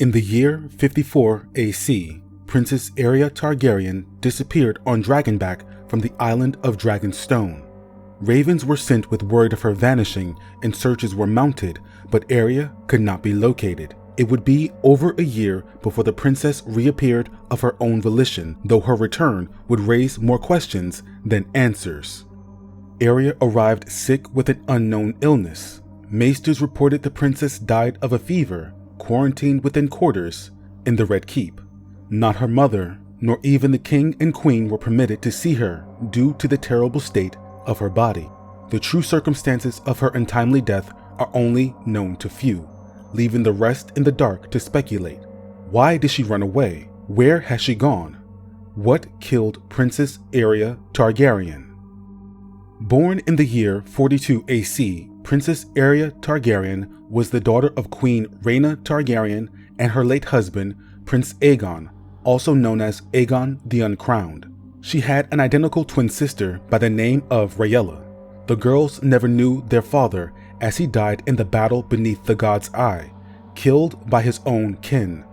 In the year 54 AC, Princess Aerea Targaryen disappeared on Dragonback from the island of Dragonstone. Ravens were sent with word of her vanishing and searches were mounted, but Aerea could not be located. It would be over a year before the princess reappeared of her own volition, though her return would raise more questions than answers. Aerea arrived sick with an unknown illness. Maesters reported the princess died of a fever, quarantined within quarters in the Red Keep. Not her mother, nor even the king and queen were permitted to see her due to the terrible state of her body. The true circumstances of her untimely death are only known to few, leaving the rest in the dark to speculate. Why did she run away? Where has she gone? What killed Princess Aerea Targaryen? Born in the year 42 AC, Princess Aerea Targaryen was the daughter of Queen Rhaena Targaryen and her late husband, Prince Aegon, also known as Aegon the Uncrowned. She had an identical twin sister by the name of Rhaella. The girls never knew their father, as he died in the battle beneath the god's eye, killed by his own kin,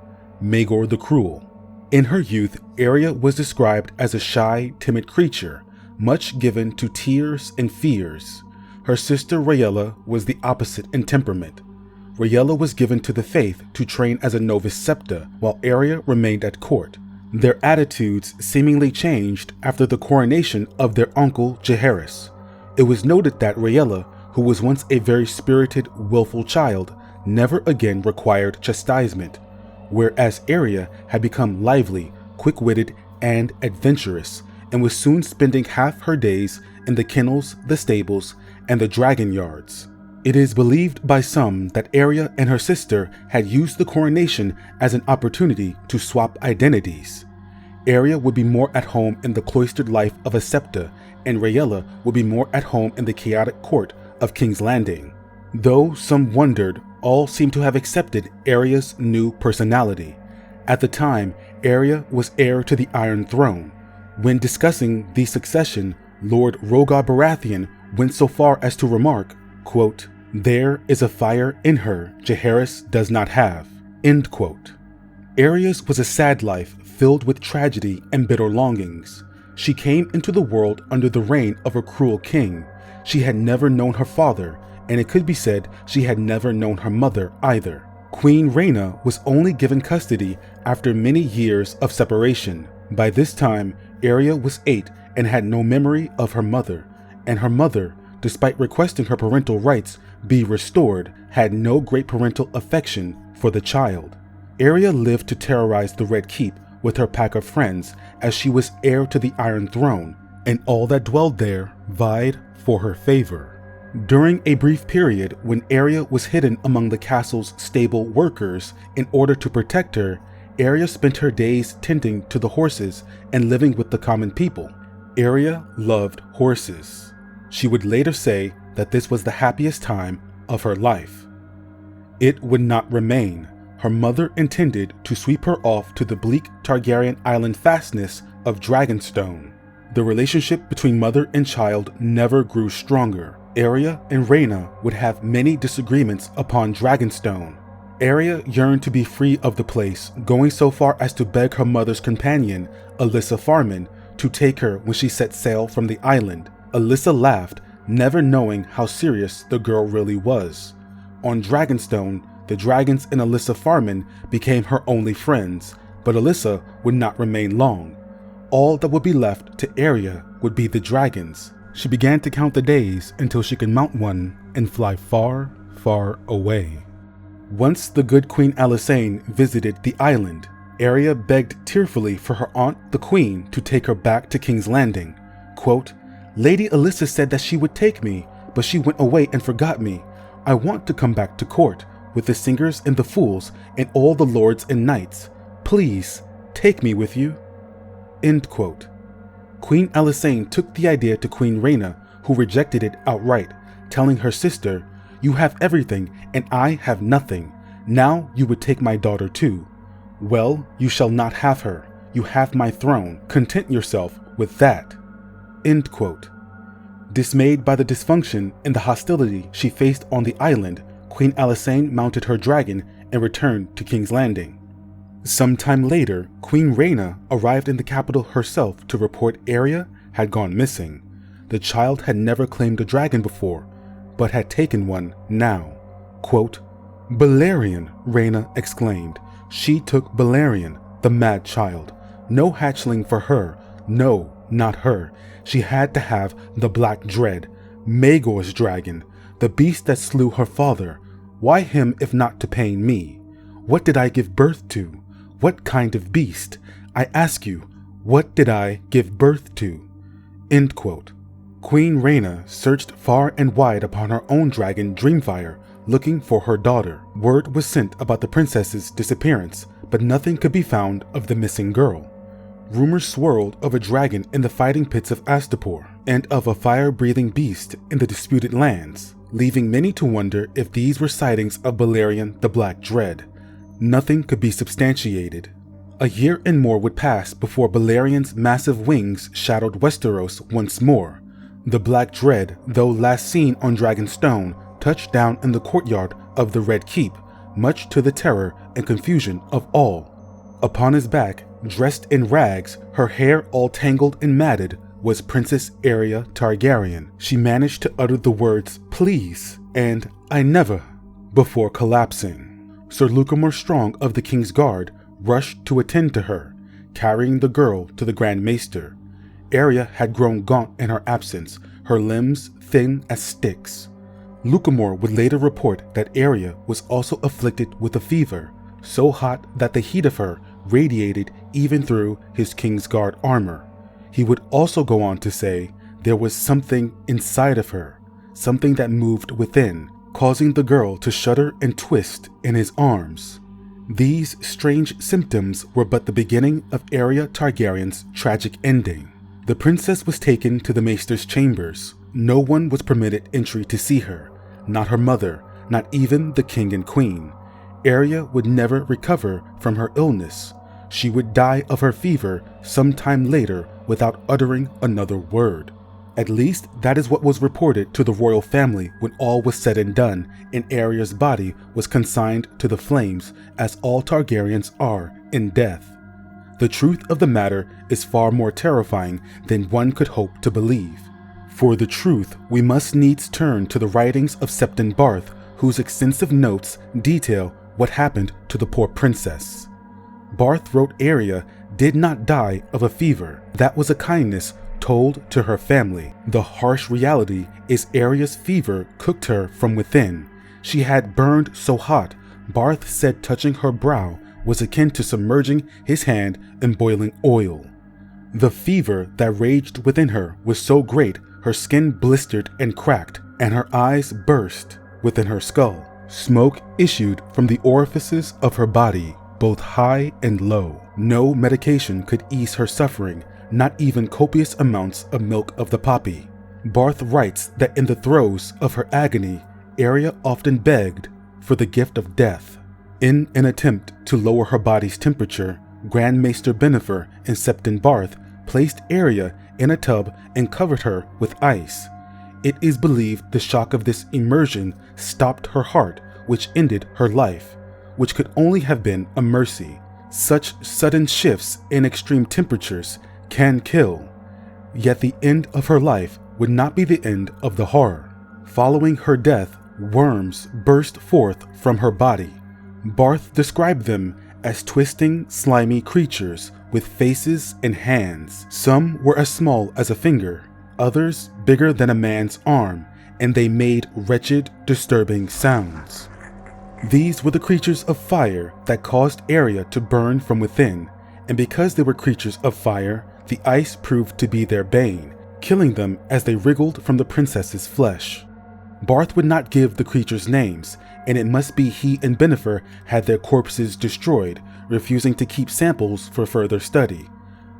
Maegor the Cruel. In her youth, Aerea was described as a shy, timid creature, much given to tears and fears. Her sister Rhaella was the opposite in temperament. Rhaella was given to the faith to train as a novice septa, while Aerea remained at court. Their attitudes seemingly changed after the coronation of their uncle Jaehaerys. It was noted that Rhaella, who was once a very spirited, willful child, never again required chastisement, whereas Aerea had become lively, quick-witted, and adventurous, and was soon spending half her days in the kennels, the stables, and the dragon yards. It is believed by some that Aerea and her sister had used the coronation as an opportunity to swap identities. Aerea would be more at home in the cloistered life of a septa, and Rhaella would be more at home in the chaotic court of King's Landing. Though some wondered, all seemed to have accepted Aerea's new personality. At the time, Aerea was heir to the Iron Throne. When discussing the succession, Lord Rhaegar Baratheon went so far as to remark, quote, "There is a fire in her Jaehaerys does not have," end quote. Aerea's was a sad life filled with tragedy and bitter longings. She came into the world under the reign of a cruel king. She had never known her father, and it could be said she had never known her mother either. Queen Rhaena was only given custody after many years of separation. By this time, Aerea was 8 and had no memory of her mother, and her mother, despite requesting her parental rights be restored, had no great parental affection for the child. Aerea lived to terrorize the Red Keep with her pack of friends, as she was heir to the Iron Throne, and all that dwelled there vied for her favor. During a brief period when Aerea was hidden among the castle's stable workers in order to protect her, Aerea spent her days tending to the horses and living with the common people. Aerea loved horses. She would later say that this was the happiest time of her life. It would not remain. Her mother intended to sweep her off to the bleak Targaryen island fastness of Dragonstone. The relationship between mother and child never grew stronger. Aerea and Rhaena would have many disagreements upon Dragonstone. Aerea yearned to be free of the place, going so far as to beg her mother's companion, Alyssa Farman, to take her when she set sail from the island. Alyssa laughed, never knowing how serious the girl really was. On Dragonstone, the dragons and Alyssa Farman became her only friends, but Alyssa would not remain long. All that would be left to Aerea would be the dragons. She began to count the days until she could mount one and fly far, far away. Once the good Queen Alysanne visited the island, Aerea begged tearfully for her aunt, the queen, to take her back to King's Landing. Quote, "Lady Alyssa said that she would take me, but she went away and forgot me. I want to come back to court, with the singers and the fools, and all the lords and knights. Please, take me with you." End quote. Queen Alysanne took the idea to Queen Rhaena, who rejected it outright, telling her sister, "You have everything, and I have nothing. Now you would take my daughter too. Well, you shall not have her. You have my throne. Content yourself with that." End quote. Dismayed by the dysfunction and the hostility she faced on the island, Queen Alysanne mounted her dragon and returned to King's Landing. Sometime later, Queen Rhaena arrived in the capital herself to report Aerea had gone missing. The child had never claimed a dragon before, but had taken one now. Quote, "Balerion," Rhaena exclaimed. "She took Balerion, the mad child. No hatchling for her. No, not her. She had to have the Black Dread, Maegor's dragon, the beast that slew her father. Why him if not to pain me? What did I give birth to? What kind of beast? I ask you, what did I give birth to?" End quote. Queen Rhaena searched far and wide upon her own dragon Dreamfire, looking for her daughter. Word was sent about the princess's disappearance, but nothing could be found of the missing girl. Rumors swirled of a dragon in the fighting pits of Astapor, and of a fire-breathing beast in the disputed lands, leaving many to wonder if these were sightings of Balerion the Black Dread. Nothing could be substantiated. A year and more would pass before Balerion's massive wings shadowed Westeros once more. The Black Dread, though last seen on Dragonstone, touched down in the courtyard of the Red Keep, much to the terror and confusion of all. Upon his back, dressed in rags, her hair all tangled and matted, was Princess Aerea Targaryen. She managed to utter the words, "Please," and "I never," before collapsing. Sir Lucamore Strong of the King's Guard rushed to attend to her, carrying the girl to the Grand Maester. Aerea had grown gaunt in her absence, her limbs thin as sticks. Lucamore would later report that Aerea was also afflicted with a fever, so hot that the heat of her radiated even through his King's Guard armor. He would also go on to say there was something inside of her, something that moved within, causing the girl to shudder and twist in his arms. These strange symptoms were but the beginning of Aerea Targaryen's tragic ending. The princess was taken to the Maester's chambers. No one was permitted entry to see her, not her mother, not even the king and queen. Aerea would never recover from her illness. She would die of her fever sometime later without uttering another word. At least that is what was reported to the royal family when all was said and done, and Aerea's body was consigned to the flames, as all Targaryens are in death. The truth of the matter is far more terrifying than one could hope to believe. For the truth, we must needs turn to the writings of Septon Barth, whose extensive notes detail what happened to the poor princess. Barth wrote Aerea did not die of a fever. That was a kindness told to her family. The harsh reality is Aerea's fever cooked her from within. She had burned so hot, Barth said touching her brow was akin to submerging his hand in boiling oil. The fever that raged within her was so great her skin blistered and cracked, and her eyes burst within her skull. Smoke issued from the orifices of her body, both high and low. No medication could ease her suffering, not even copious amounts of milk of the poppy. Barth writes that in the throes of her agony, Aerea often begged for the gift of death. In an attempt to lower her body's temperature, Grand Maester Bennifer and Septon Barth placed Aerea in a tub and covered her with ice. It is believed the shock of this immersion stopped her heart, which ended her life, which could only have been a mercy. Such sudden shifts in extreme temperatures can kill. Yet the end of her life would not be the end of the horror. Following her death, worms burst forth from her body. Barth described them as twisting, slimy creatures with faces and hands. Some were as small as a finger, others bigger than a man's arm, and they made wretched, disturbing sounds. These were the creatures of fire that caused Aerea to burn from within, and because they were creatures of fire, the ice proved to be their bane, killing them as they wriggled from the princess's flesh. Barth would not give the creatures names, and it must be he and Bennifer had their corpses destroyed, refusing to keep samples for further study.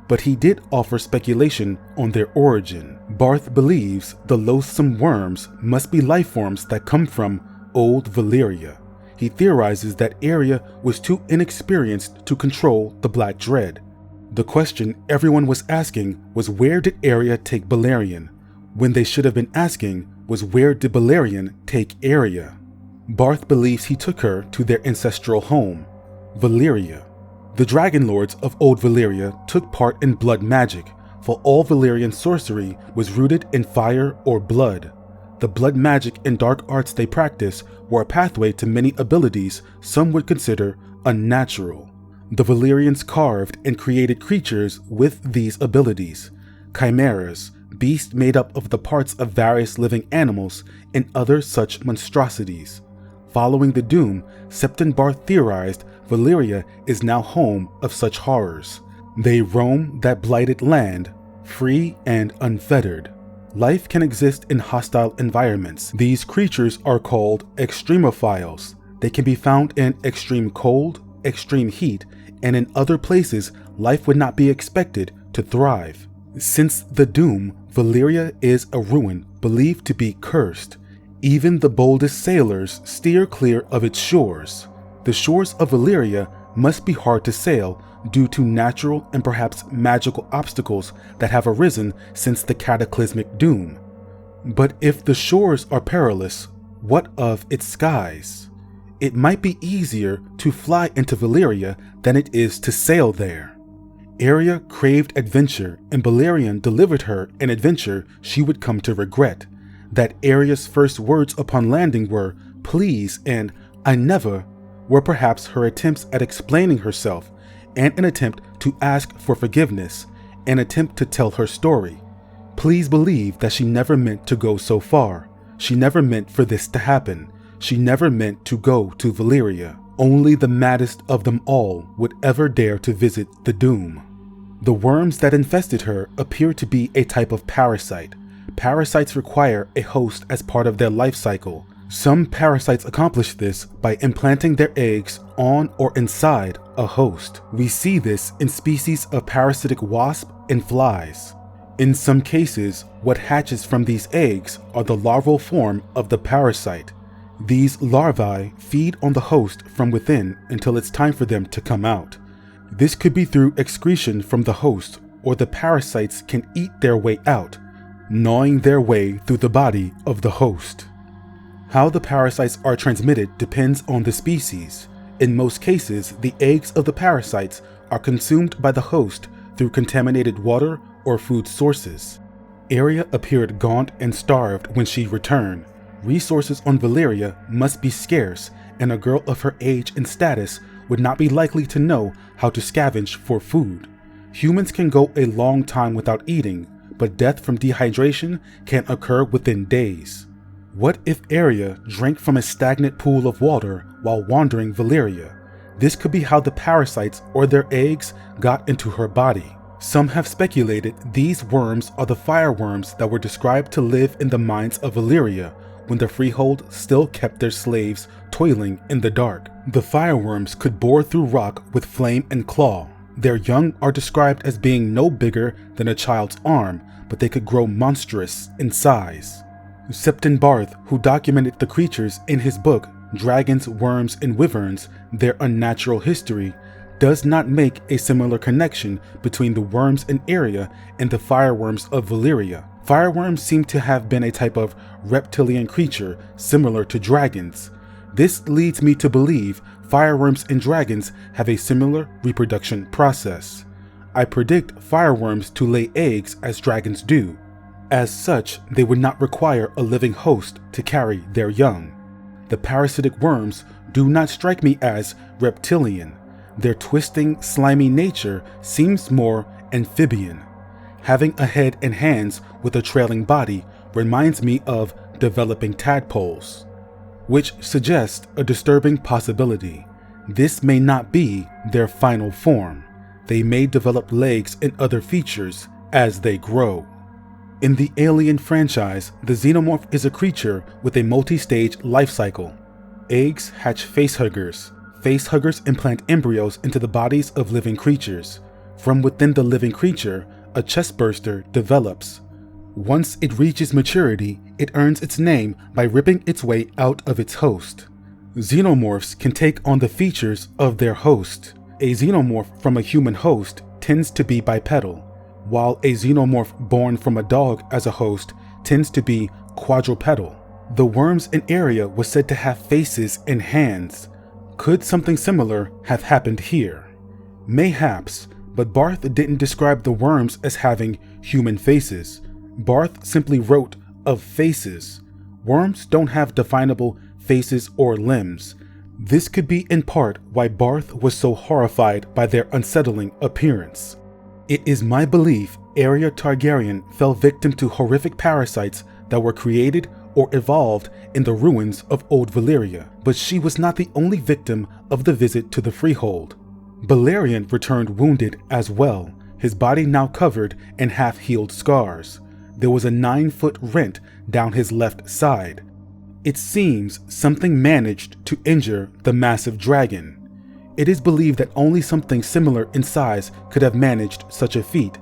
But he did offer speculation on their origin. Barth believes the loathsome worms must be life forms that come from Old Valyria. He theorizes that Aerea was too inexperienced to control the Black Dread. The question everyone was asking was, where did Aerea take Balerion? When they should have been asking was, where did Balerion take Aerea? Barth believes he took her to their ancestral home, Valyria. The Dragon Lords of Old Valyria took part in blood magic, for all Valyrian sorcery was rooted in fire or blood. The blood magic and dark arts they practiced were a pathway to many abilities some would consider unnatural. The Valyrians carved and created creatures with these abilities: chimeras, beasts made up of the parts of various living animals, and other such monstrosities. Following the Doom, Septon Barth theorized Valyria is now home of such horrors. They roam that blighted land, free and unfettered. Life can exist in hostile environments. These creatures are called extremophiles. They can be found in extreme cold, extreme heat, and in other places life would not be expected to thrive. Since the Doom, Valyria is a ruin believed to be cursed. Even the boldest sailors steer clear of its shores. The shores of Valyria must be hard to sail due to natural and perhaps magical obstacles that have arisen since the cataclysmic Doom. But if the shores are perilous, what of its skies? It might be easier to fly into Valyria than it is to sail there. Aerea craved adventure, and Balerion delivered her an adventure she would come to regret. That Aerea's first words upon landing were "please" and "I never" were perhaps her attempts at explaining herself, and an attempt to ask for forgiveness, an attempt to tell her story. Please believe that she never meant to go so far. She never meant for this to happen. She never meant to go to Valyria. Only the maddest of them all would ever dare to visit the Doom. The worms that infested her appear to be a type of parasite. Parasites require a host as part of their life cycle. Some parasites accomplish this by implanting their eggs on or inside a host. We see this in species of parasitic wasp and flies. In some cases, what hatches from these eggs are the larval form of the parasite. These larvae feed on the host from within until it's time for them to come out. This could be through excretion from the host, or the parasites can eat their way out, gnawing their way through the body of the host. How the parasites are transmitted depends on the species. In most cases, the eggs of the parasites are consumed by the host through contaminated water or food sources. Aerea appeared gaunt and starved when she returned. Resources on Valyria must be scarce, and a girl of her age and status would not be likely to know how to scavenge for food. Humans can go a long time without eating, but death from dehydration can occur within days. What if Aerea drank from a stagnant pool of water while wandering Valyria? This could be how the parasites or their eggs got into her body. Some have speculated these worms are the fireworms that were described to live in the mines of Valyria when the freehold still kept their slaves toiling in the dark. The fireworms could bore through rock with flame and claw. Their young are described as being no bigger than a child's arm, but they could grow monstrous in size. Septon Barth, who documented the creatures in his book Dragons, Worms, and Wyverns, Their Unnatural History, does not make a similar connection between the worms in Aerea and the fireworms of Valyria. Fireworms seem to have been a type of reptilian creature similar to dragons. This leads me to believe fireworms and dragons have a similar reproduction process. I predict fireworms to lay eggs as dragons do. As such, they would not require a living host to carry their young. The parasitic worms do not strike me as reptilian. Their twisting, slimy nature seems more amphibian. Having a head and hands with a trailing body reminds me of developing tadpoles, which suggests a disturbing possibility. This may not be their final form. They may develop legs and other features as they grow. In the Alien franchise, the Xenomorph is a creature with a multi-stage life cycle. Eggs hatch facehuggers. Facehuggers implant embryos into the bodies of living creatures. From within the living creature, a chestburster develops. Once it reaches maturity, it earns its name by ripping its way out of its host. Xenomorphs can take on the features of their host. A xenomorph from a human host tends to be bipedal, while a xenomorph born from a dog as a host tends to be quadrupedal. The worms in Aerea was said to have faces and hands. Could something similar have happened here? Mayhaps, but Barth didn't describe the worms as having human faces. Barth simply wrote of faces. Worms don't have definable faces or limbs. This could be in part why Barth was so horrified by their unsettling appearance. It is my belief Aerea Targaryen fell victim to horrific parasites that were created or evolved in the ruins of Old Valyria, but she was not the only victim of the visit to the Freehold. Balerion returned wounded as well, his body now covered in half-healed scars. There was a 9-foot rent down his left side. It seems something managed to injure the massive dragon. It is believed that only something similar in size could have managed such a feat.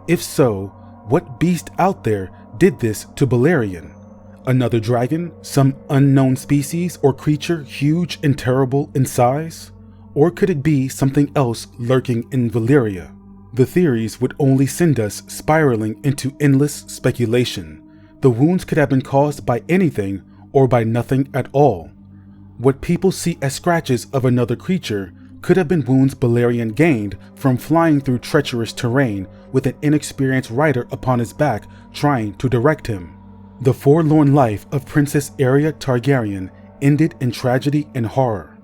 If so, what beast out there did this to Balerion? Another dragon? Some unknown species or creature huge and terrible in size? Or could it be something else lurking in Valyria? The theories would only send us spiraling into endless speculation. The wounds could have been caused by anything or by nothing at all. What people see as scratches of another creature could have been wounds Balerion gained from flying through treacherous terrain with an inexperienced rider upon his back trying to direct him. The forlorn life of Princess Aerea Targaryen ended in tragedy and horror.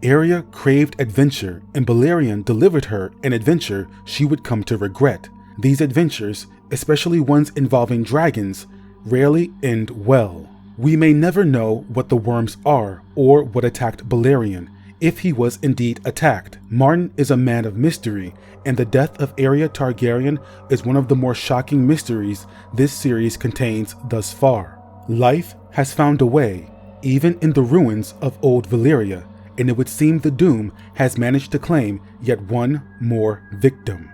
Aerea craved adventure, and Balerion delivered her an adventure she would come to regret. These adventures, especially ones involving dragons, rarely end well. We may never know what the worms are or what attacked Balerion, if he was indeed attacked. Martin is a man of mystery, and the death of Aerea Targaryen is one of the more shocking mysteries this series contains thus far. Life has found a way, even in the ruins of Old Valyria, and it would seem the Doom has managed to claim yet one more victim.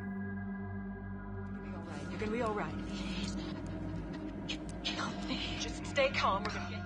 You're gonna be all right. You're gonna be all right. Just stay calm. We're gonna get